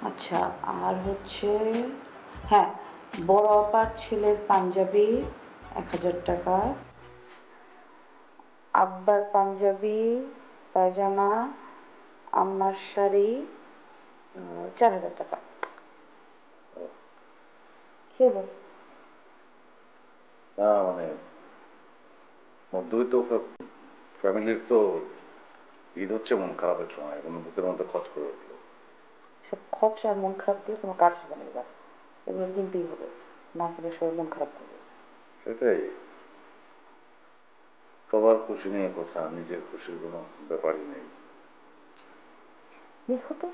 আচ্ছা, আর হচ্ছে হ্যাঁ, বড় আপার ছেলের পাঞ্জাবি 1000 টাকা, আব্বার পাঞ্জাবি, পায়জামা, আম্মার শাড়ি 4000 টাকা। কি হলো? না মানে মধ্যবিত্ত ফ্যামিলির তো ঈদ হচ্ছে মন খারাপের সময়, এখন বুকের মধ্যে খচ করে উঠলো। সব খরচ আর মন খারাপ দিয়ে কোনো কাজ হবে না এবার, এগুলো কিনতেই হবে, না কিনে সবাই মন খারাপ করবে। সেটাই, সবার খুশি নিয়ে কথা, নিজের খুশির কোনো ব্যাপারই নেই। দেখো তো,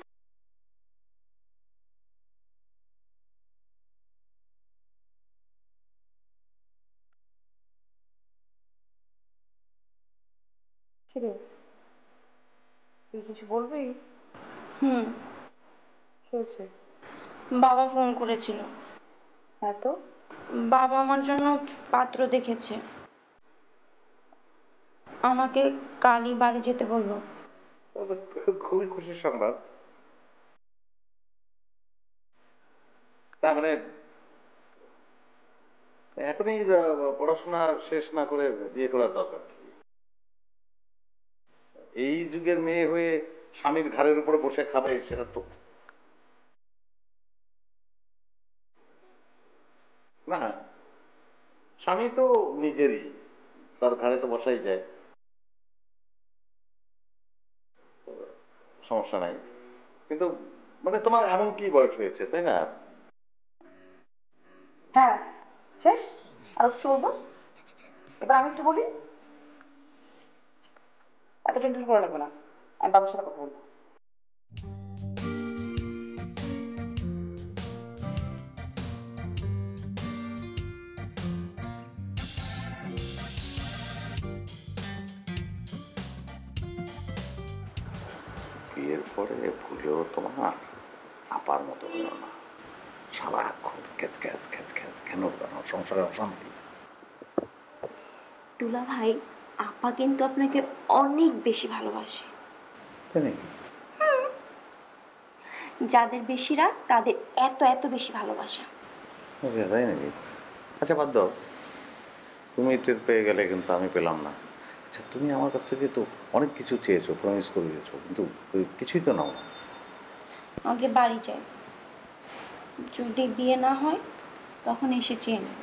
কিরে তুই কিছু বলবি? হুম, কি হয়েছে? বাবা ফোন করেছিল। হ্যাঁ তো, বাবা আমার জন্য পাত্র দেখেছে, আমাকে কালই বাড়ি যেতে বললো। খুবই খুশির সংবাদ। তার মানে এখনই পড়াশোনা শেষ না করে বিয়ে করার দরকার কি? এই যুগের মেয়ে হয়ে স্বামীর ঘাড়ের উপরে বসে খাবে, সেটা তো না। স্বামী তো নিজেরই, তার ঘাড়ে তো বসাই যায়, সমস্যা নাই। কিন্তু মানে তোমার এমন কি বয়স হয়েছে, তাই না? হ্যাঁ শেষ, আর কিছু বলবো? এবার আমি একটু বলি, এত টেনশন করা লাগবে না, আমি বাবার সাথে কথা বলবো। বিয়ের পরে ভুলেও তোমার আপার মতো হলো না, সারাক্ষণ ক্যাচ ক্যাচ ক্যাচ ক্যাচ, কেন সংসারে অশান্তি। দুলা ভাই, আপা কিন্তু আপনাকে অনেক বেশি ভালোবাসে। তাই নাকি? যাদের বেশি রাগ তাদের এত এত বেশি ভালোবাসা। আচ্ছা, তাই নাকি? আচ্ছা বাদ দাও, তুমি টের পেয়ে গেলে কিন্তু আমি পেলাম না। আচ্ছা, তুমি আমার কাছ থেকে তো অনেক কিছু চেয়েছো, প্রমিস করে দিয়েছো, কিন্তু কিছুই তো নাও না। আগে বাড়ি যাই, যদি বিয়ে না হয় তখন এসে চেয়ে নেব।